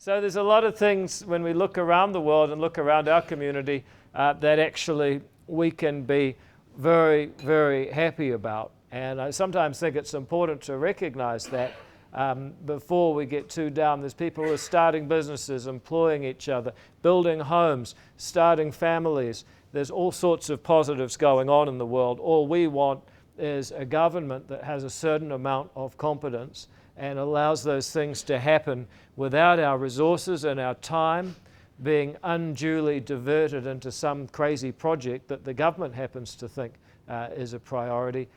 So there's a lot of things when we look around the world and look around our community that actually we can be very, very happy about. And I sometimes think it's important to recognize that before we get too down. There's people who are starting businesses, employing each other, building homes, starting families. There's all sorts of positives going on in the world. All we want is a government that has a certain amount of competence and allows those things to happen without our resources and our time being unduly diverted into some crazy project that the government happens to think is a priority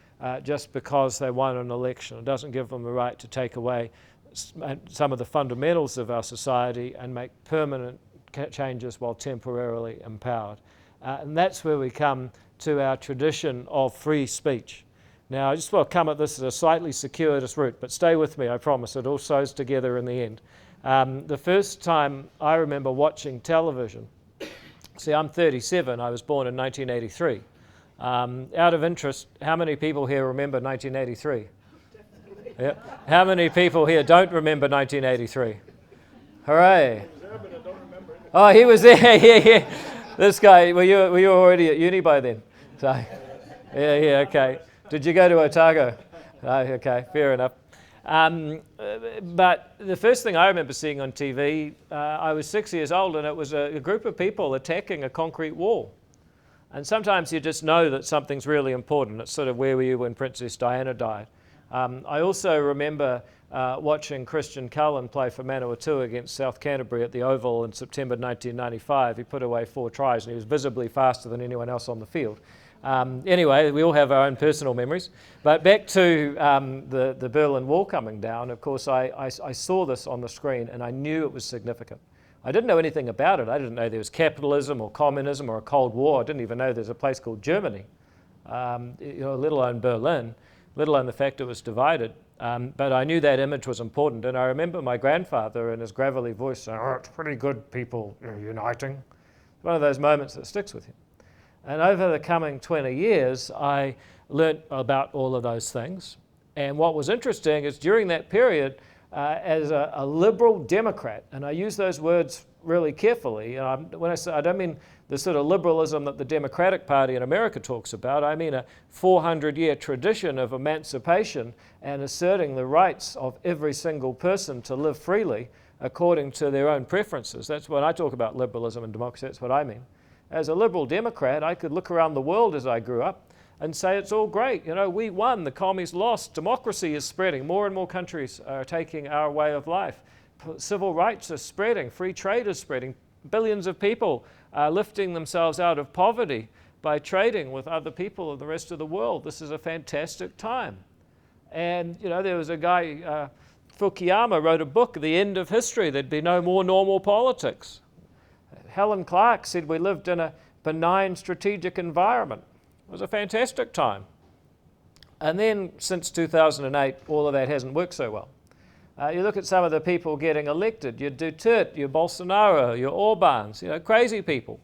just because they won an election. It doesn't give them the right to take away some of the fundamentals of our society and make permanent changes while temporarily empowered. And that's where we come to our tradition of free speech. Now, I just want to come at this as a slightly circuitous route, but stay with me, I promise. It all sews together in the end. The first time I remember watching television, see, I'm 37, I was born in 1983. Out of interest, how many people here remember 1983? Yeah. How many people here don't remember 1983? Hooray. Oh, he was there, yeah. This guy, were you already at uni by then? So, yeah, okay. Did you go to Otago? Oh, okay, fair enough. But the first thing I remember seeing on TV, I was 6 years old, and it was a group of people attacking a concrete wall. And sometimes you just know that something's really important. It's sort of, where were you when Princess Diana died? I also remember watching Christian Cullen play for Manawatu against South Canterbury at the Oval in September 1995. He put away 4 tries, and he was visibly faster than anyone else on the field. Anyway, we all have our own personal memories. But back to the Berlin Wall coming down, of course, I saw this on the screen, and I knew it was significant. I didn't know anything about it. I didn't know there was capitalism or communism or a Cold War. I didn't even know there's a place called Germany, let alone Berlin, let alone the fact it was divided. But I knew that image was important. And I remember my grandfather in his gravelly voice saying, "Oh, it's pretty good, people uniting." It's one of those moments that sticks with you. And over the coming 20 years, I learnt about all of those things. And what was interesting is during that period, as a liberal Democrat, and I use those words really carefully, when I say, I don't mean the sort of liberalism that the Democratic Party in America talks about. I mean a 400-year tradition of emancipation and asserting the rights of every single person to live freely according to their own preferences. That's when I talk about liberalism and democracy, that's what I mean. As a liberal Democrat, I could look around the world as I grew up and say it's all great. We won, the commies lost, democracy is spreading, more and more countries are taking our way of life. Civil rights are spreading, free trade is spreading, billions of people are lifting themselves out of poverty by trading with other people in the rest of the world. This is a fantastic time. And, there was a guy, Fukuyama wrote a book, The End of History, there'd be no more normal politics. Helen Clark said we lived in a benign strategic environment. It was a fantastic time. And then since 2008, all of that hasn't worked so well. You look at some of the people getting elected, your Duterte, your Bolsonaro, your Orbans, crazy people.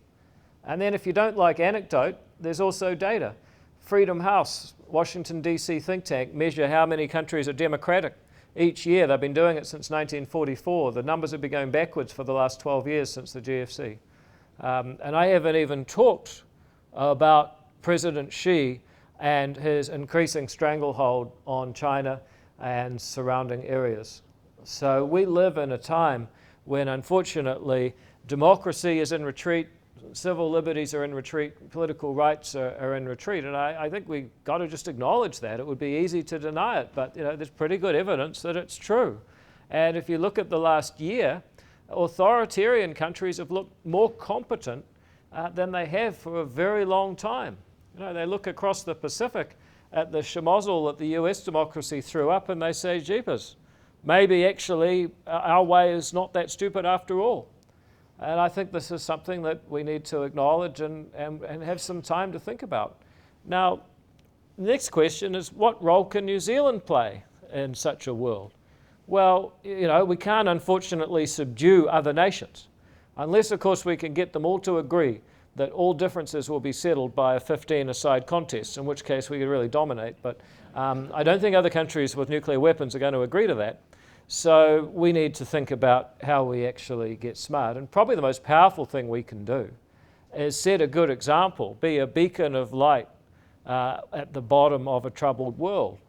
And then if you don't like anecdote, there's also data. Freedom House, Washington, D.C. think tank, measure how many countries are democratic. Each year, they've been doing it since 1944. The numbers have been going backwards for the last 12 years since the GFC. And I haven't even talked about President Xi and his increasing stranglehold on China and surrounding areas. So we live in a time when, unfortunately, democracy is in retreat, civil liberties are in retreat, political rights are in retreat, and I think we've got to just acknowledge that. It would be easy to deny it, but there's pretty good evidence that it's true. And if you look at the last year, authoritarian countries have looked more competent than they have for a very long time. They look across the Pacific at the schmozzle that the US democracy threw up, and they say, jeepers, maybe actually our way is not that stupid after all. And I think this is something that we need to acknowledge and have some time to think about. Now, the next question is, what role can New Zealand play in such a world? Well, we can't unfortunately subdue other nations, unless, of course, we can get them all to agree that all differences will be settled by a 15-a-side contest, in which case we could really dominate. But I don't think other countries with nuclear weapons are going to agree to that. So we need to think about how we actually get smart. And probably the most powerful thing we can do is set a good example, be a beacon of light at the bottom of a troubled world.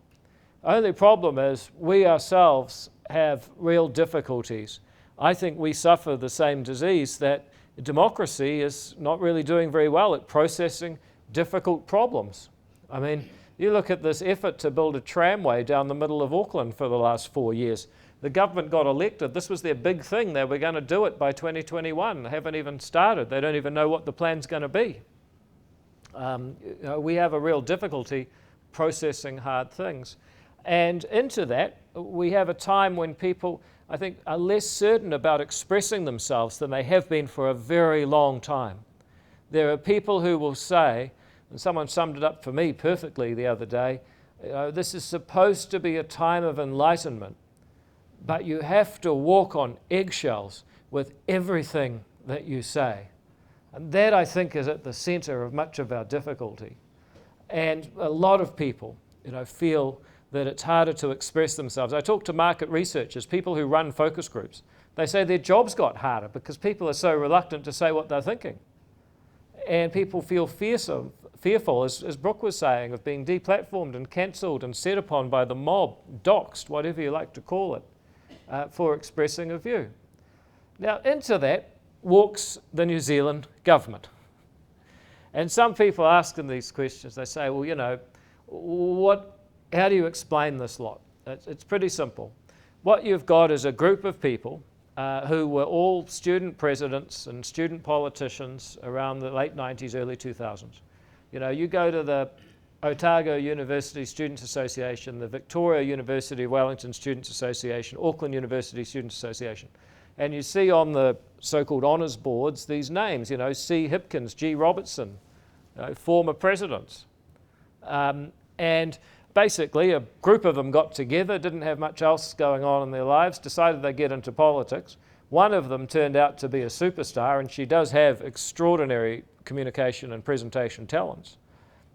Only problem is we ourselves have real difficulties. I think we suffer the same disease that democracy is not really doing very well at processing difficult problems. I mean, you look at this effort to build a tramway down the middle of Auckland for the last 4 years. The government got elected. This was their big thing. They were going to do it by 2021. They haven't even started. They don't even know what the plan's going to be. We have a real difficulty processing hard things. And into that, we have a time when people, I think, are less certain about expressing themselves than they have been for a very long time. There are people who will say, and someone summed it up for me perfectly the other day, this is supposed to be a time of enlightenment, but you have to walk on eggshells with everything that you say. And that, I think, is at the center of much of our difficulty. And a lot of people, feel that it's harder to express themselves. I talk to market researchers, people who run focus groups. They say their jobs got harder because people are so reluctant to say what they're thinking. And people feel fearful, as Brooke was saying, of being deplatformed and cancelled and set upon by the mob, doxed, whatever you like to call it, for expressing a view. Now, into that walks the New Zealand government. And some people ask them these questions. They say, well, how do you explain this lot? It's pretty simple. What you've got is a group of people who were all student presidents and student politicians around the late 90s, early 2000s. You go to the Otago University Students Association, the Victoria University of Wellington Students Association, Auckland University Students Association, and you see on the so-called honours boards these names, C. Hipkins, G. Robertson, former presidents. And basically a group of them got together, didn't have much else going on in their lives, decided they'd get into politics. One of them turned out to be a superstar, and she does have extraordinary communication and presentation talents.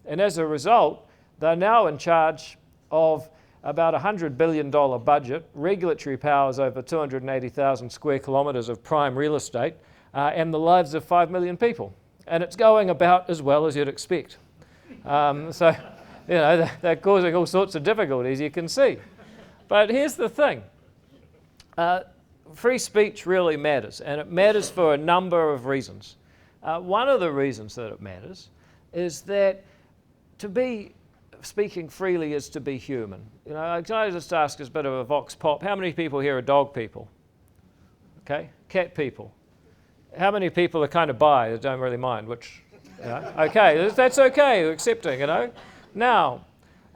And as a result, they're now in charge of about a $100 billion budget, regulatory powers over 280,000 square kilometres of prime real estate, and the lives of 5 million people. And it's going about as well as you'd expect. They're causing all sorts of difficulties, you can see. But here's the thing. Free speech really matters, and it matters for a number of reasons. One of the reasons that it matters is that to be speaking freely is to be human. Can I just ask as a bit of a vox pop, how many people here are dog people? Okay, cat people. How many people are kind of bi, that don't really mind, which, okay, that's okay, accepting, Now,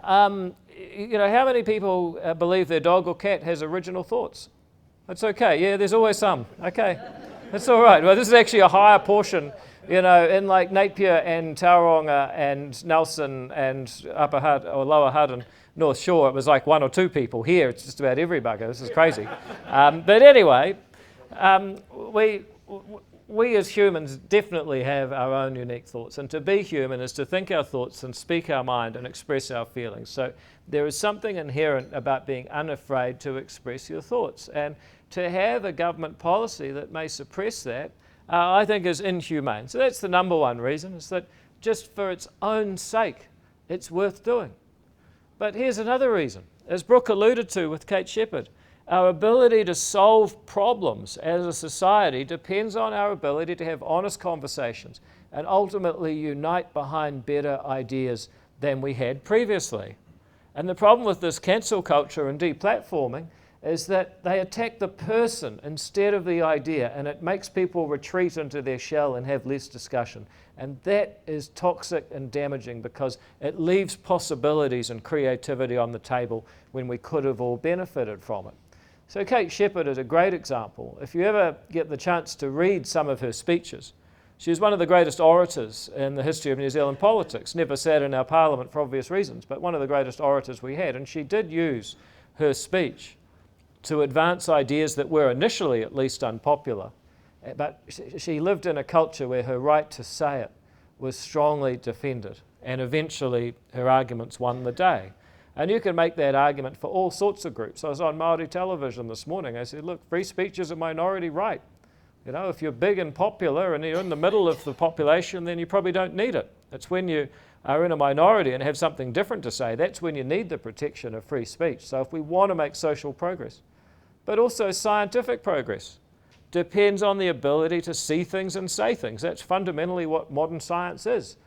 how many people believe their dog or cat has original thoughts? That's okay. Yeah, there's always some. Okay, that's all right. Well, this is actually a higher portion, in like Napier and Tauranga and Nelson and Upper Hutt or Lower Hutt and North Shore, it was like 1 or 2 people. Here, it's just about every bugger. This is crazy. But anyway, we as humans definitely have our own unique thoughts, and to be human is to think our thoughts and speak our mind and express our feelings. So there is something inherent about being unafraid to express your thoughts, and to have a government policy that may suppress that, I think is inhumane. So that's the number one reason, is that just for its own sake, it's worth doing. But here's another reason. As Brooke alluded to with Kate Shepherd, our ability to solve problems as a society depends on our ability to have honest conversations and ultimately unite behind better ideas than we had previously. And the problem with this cancel culture and deplatforming is that they attack the person instead of the idea, and it makes people retreat into their shell and have less discussion. And that is toxic and damaging because it leaves possibilities and creativity on the table when we could have all benefited from it. So Kate Shepherd is a great example. If you ever get the chance to read some of her speeches, she was one of the greatest orators in the history of New Zealand politics. Never sat in our parliament for obvious reasons, but one of the greatest orators we had. And she did use her speech to advance ideas that were initially at least unpopular. But she lived in a culture where her right to say it was strongly defended, and eventually her arguments won the day. And you can make that argument for all sorts of groups. I was on Māori television this morning. I said, look, free speech is a minority right. You know, if you're big and popular and you're in the middle of the population, then you probably don't need it. It's when you are in a minority and have something different to say, that's when you need the protection of free speech. So if we want to make social progress, but also scientific progress, depends on the ability to see things and say things. That's fundamentally what modern science is.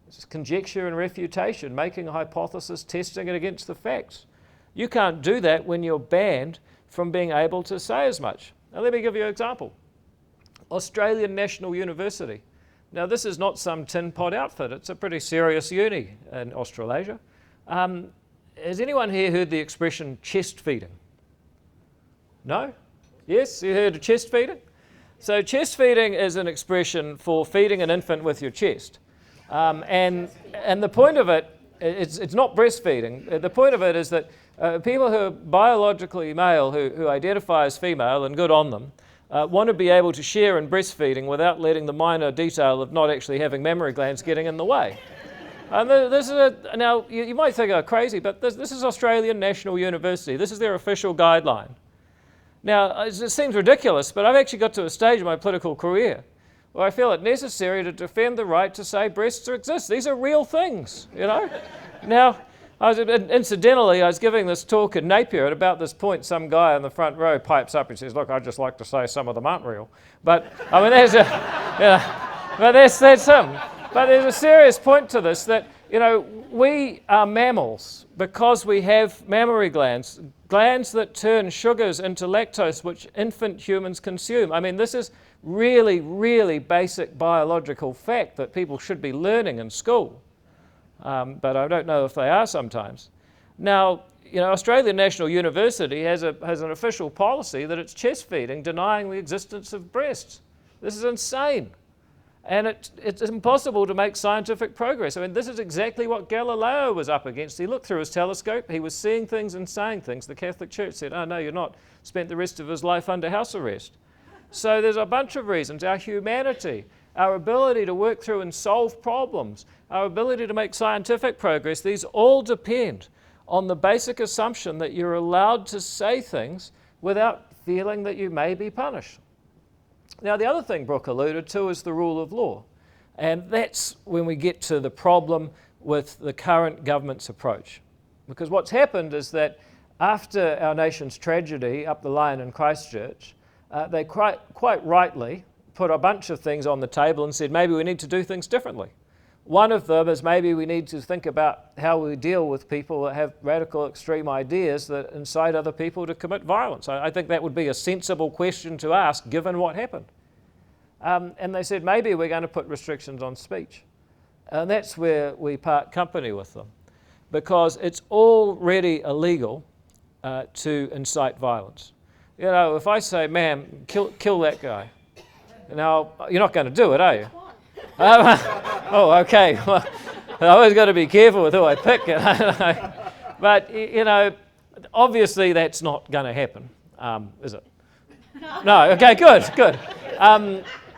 It's conjecture and refutation, making a hypothesis, testing it against the facts. You can't do that when you're banned from being able to say as much. Now let me give you an example. Australian National University. Now this is not some tin pot outfit, it's a pretty serious uni in Australasia. Has anyone here heard the expression chest feeding? No? Yes, you heard of chest feeding? So chest feeding is an expression for feeding an infant with your chest. And the point of it, it's not breastfeeding. The point of it is that people who are biologically male, who identify as female, and good on them, want to be able to share in breastfeeding without letting the minor detail of not actually having mammary glands getting in the way. And this is now, you might think I'm crazy, but this is Australian National University. This is their official guideline. Now, it seems ridiculous, but I've actually got to a stage in my political career where I feel it necessary to defend the right to say breasts exist. These are real things, you know. Now, incidentally, I was giving this talk in Napier, and about this point, some guy in the front row pipes up and says, look, I'd just like to say some of them aren't real. But, I mean, that's him. But there's a serious point to this that, you know, we are mammals because we have mammary glands, glands that turn sugars into lactose, which infant humans consume. I mean, this is really, really basic biological fact that people should be learning in school. But I don't know if they are sometimes. Now, you know, Australian National University has an official policy that it's chest feeding, denying the existence of breasts. This is insane. And it's impossible to make scientific progress. I mean, this is exactly what Galileo was up against. He looked through his telescope, he was seeing things and saying things. The Catholic Church said, oh no, you're not. Spent the rest of his life under house arrest. So there's a bunch of reasons. Our humanity, our ability to work through and solve problems, our ability to make scientific progress, these all depend on the basic assumption that you're allowed to say things without feeling that you may be punished. Now, the other thing Brooke alluded to is the rule of law. And that's when we get to the problem with the current government's approach. Because what's happened is that after our nation's tragedy up the line in Christchurch, they quite rightly put a bunch of things on the table and said maybe we need to do things differently. One of them is maybe we need to think about how we deal with people that have radical extreme ideas that incite other people to commit violence. I think that would be a sensible question to ask given what happened. And they said maybe we're going to put restrictions on speech. And that's where we part company with them, because it's already illegal to incite violence. You know, if I say, ma'am, kill that guy, now you're not going to do it, are you? Oh, okay. Well, I always got to be careful with who I pick. But, you know, obviously that's not going to happen, is it? No. Okay, good.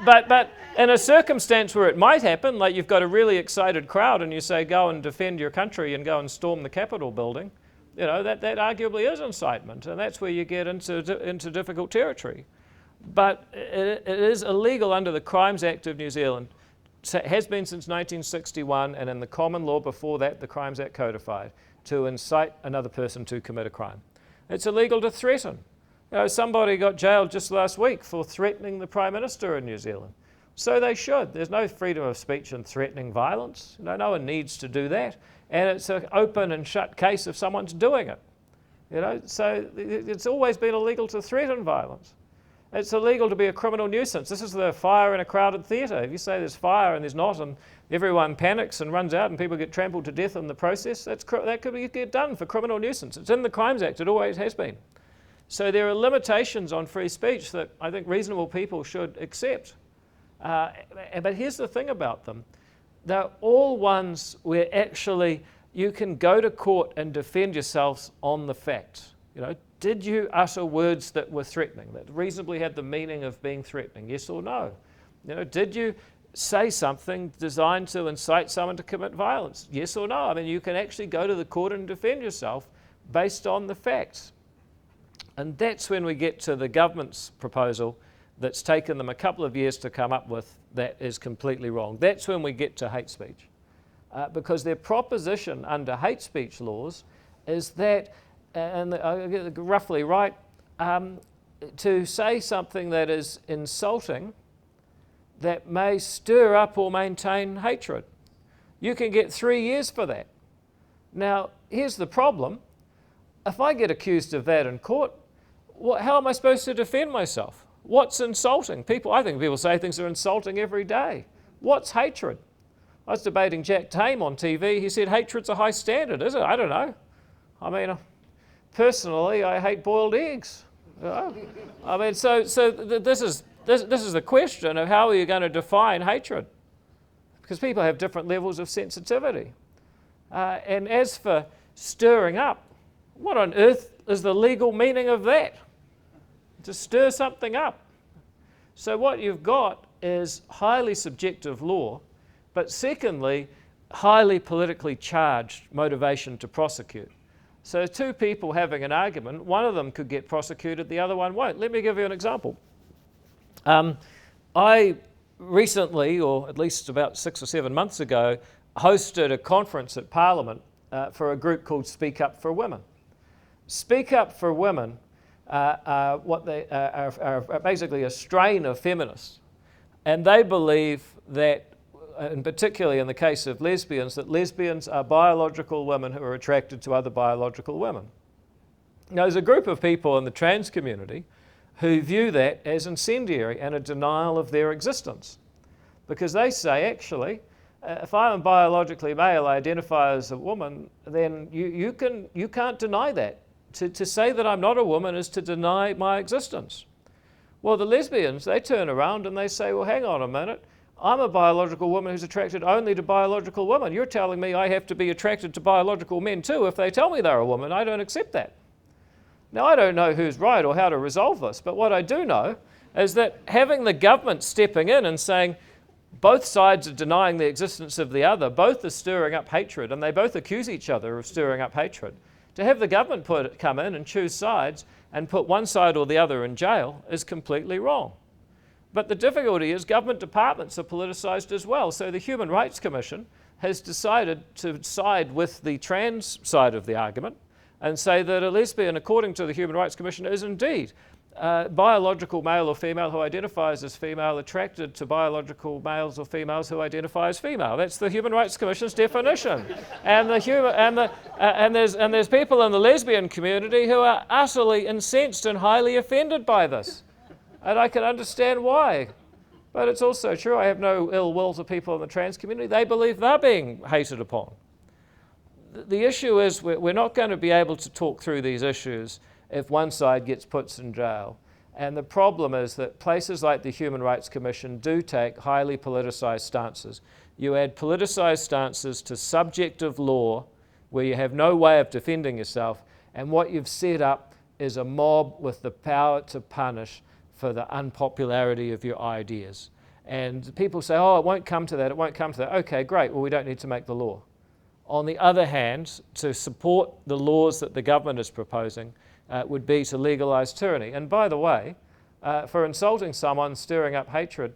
But in a circumstance where it might happen, like you've got a really excited crowd and you say, go and defend your country and go and storm the Capitol building, you know, that arguably is incitement, and that's where you get into difficult territory. But it is illegal under the Crimes Act of New Zealand. It has been since 1961, and in the common law before that, the Crimes Act codified, to incite another person to commit a crime. It's illegal to threaten. You know, somebody got jailed just last week for threatening the Prime Minister in New Zealand. So they should. There's no freedom of speech in threatening violence. No one needs to do that. And it's an open and shut case if someone's doing it. You know, so it's always been illegal to threaten violence. It's illegal to be a criminal nuisance. This is the fire in a crowded theatre. If you say there's fire and there's not, and everyone panics and runs out and people get trampled to death in the process, that could get done for criminal nuisance. It's in the Crimes Act. It always has been. So there are limitations on free speech that I think reasonable people should accept. But here's the thing about them. They're all ones where actually you can go to court and defend yourselves on the facts. You know, did you utter words that were threatening, that reasonably had the meaning of being threatening, yes or no? You know, did you say something designed to incite someone to commit violence? Yes or no? I mean, you can actually go to the court and defend yourself based on the facts. And that's when we get to the government's proposal that's taken them a couple of years to come up with that is completely wrong. That's when we get to hate speech. Because their proposition under hate speech laws is that, and I get it roughly right, to say something that is insulting that may stir up or maintain hatred. You can get 3 years for that. Now, here's the problem. If I get accused of that in court, how am I supposed to defend myself? What's insulting? I think people say things are insulting every day. What's hatred? I was debating Jack Tame on TV. He said hatred's a high standard, is it? I don't know. I mean, personally, I hate boiled eggs. You know? I mean, this is the question of how are you going to define hatred? Because people have different levels of sensitivity. And as for stirring up, what on earth is the legal meaning of that? To stir something up. So what you've got is highly subjective law, but secondly, highly politically charged motivation to prosecute. So two people having an argument, one of them could get prosecuted, the other one won't. Let me give you an example. I recently, or at least about 6 or 7 months ago, hosted a conference at Parliament for a group called Speak Up for Women. Speak Up for Women are basically a strain of feminists, and they believe that, and particularly in the case of lesbians, that lesbians are biological women who are attracted to other biological women. Now, there's a group of people in the trans community who view that as incendiary and a denial of their existence, because they say, actually, if I'm biologically male, I identify as a woman, then you can't deny that. To say that I'm not a woman is to deny my existence. Well, the lesbians, they turn around and they say, well, hang on a minute. I'm a biological woman who's attracted only to biological women. You're telling me I have to be attracted to biological men too if they tell me they're a woman. I don't accept that. Now, I don't know who's right or how to resolve this, but what I do know is that having the government stepping in and saying both sides are denying the existence of the other, both are stirring up hatred, and they both accuse each other of stirring up hatred. To have the government come in and choose sides and put one side or the other in jail is completely wrong. But the difficulty is government departments are politicised as well. So the Human Rights Commission has decided to side with the trans side of the argument and say that a lesbian, according to the Human Rights Commission, is indeed biological male or female who identifies as female attracted to biological males or females who identify as female. That's the Human Rights Commission's definition. And there's people in the lesbian community who are utterly incensed and highly offended by this. And I can understand why. But it's also true, I have no ill will to people in the trans community. They believe they're being hated upon. The issue is we're not going to be able to talk through these issues if one side gets put in jail. And the problem is that places like the Human Rights Commission do take highly politicised stances. You add politicised stances to subjective law where you have no way of defending yourself, and what you've set up is a mob with the power to punish for the unpopularity of your ideas. And people say, oh, it won't come to that, it won't come to that. Okay, great, well, we don't need to make the law. On the other hand, to support the laws that the government is proposing would be to legalise tyranny. And by the way, for insulting someone, stirring up hatred,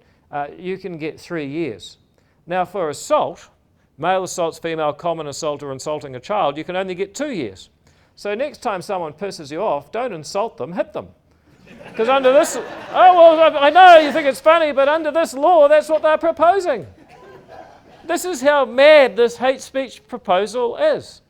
you can get 3 years. Now for assault, male assaults, female common assault, or insulting a child, you can only get 2 years. So next time someone pisses you off, don't insult them, hit them. Because under this, oh, well, I know you think it's funny, but under this law, that's what they're proposing. This is how mad this hate speech proposal is.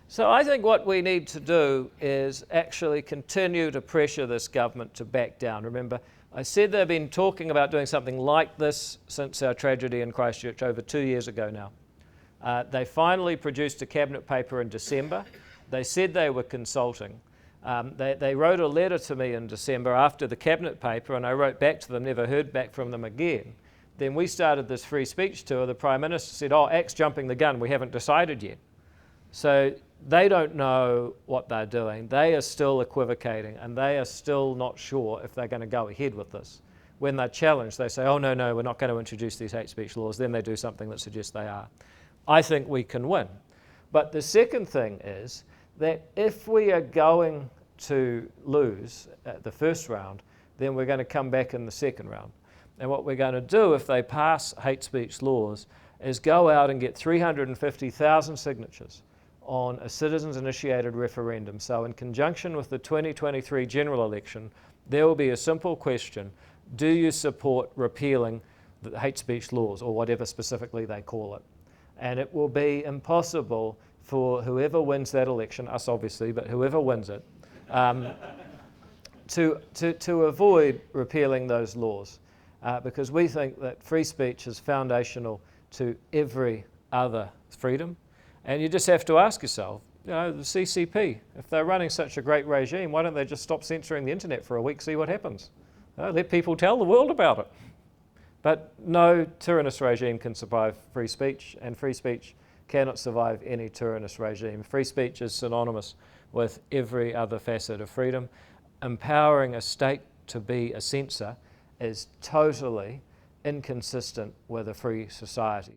So I think what we need to do is actually continue to pressure this government to back down. Remember, I said they've been talking about doing something like this since our tragedy in Christchurch over 2 years ago now. They finally produced a cabinet paper in December. They said they were consulting. They wrote a letter to me in December after the cabinet paper, and I wrote back to them, never heard back from them again. Then we started this free speech tour. The Prime Minister said, oh, ACT's jumping the gun, we haven't decided yet. So they don't know what they're doing. They are still equivocating, and they are still not sure if they're going to go ahead with this. when they're challenged, they say, oh, no, no, we're not going to introduce these hate speech laws. Then they do something that suggests they are. I think we can win. But the second thing is that if we are going to lose at the first round, then we're going to come back in the second round. And what we're going to do if they pass hate speech laws is go out and get 350,000 signatures on a citizens-initiated referendum. So in conjunction with the 2023 general election, there will be a simple question: do you support repealing the hate speech laws, or whatever specifically they call it? And it will be impossible for whoever wins that election, us obviously, but whoever wins it, to avoid repealing those laws, because we think that free speech is foundational to every other freedom. And you just have to ask yourself, you know, the CCP, if they're running such a great regime, why don't they just stop censoring the internet for a week, see what happens? Let people tell the world about it. But no tyrannous regime can survive free speech, and free speech cannot survive any tyrannous regime. Free speech is synonymous with every other facet of freedom. Empowering a state to be a censor is totally inconsistent with a free society.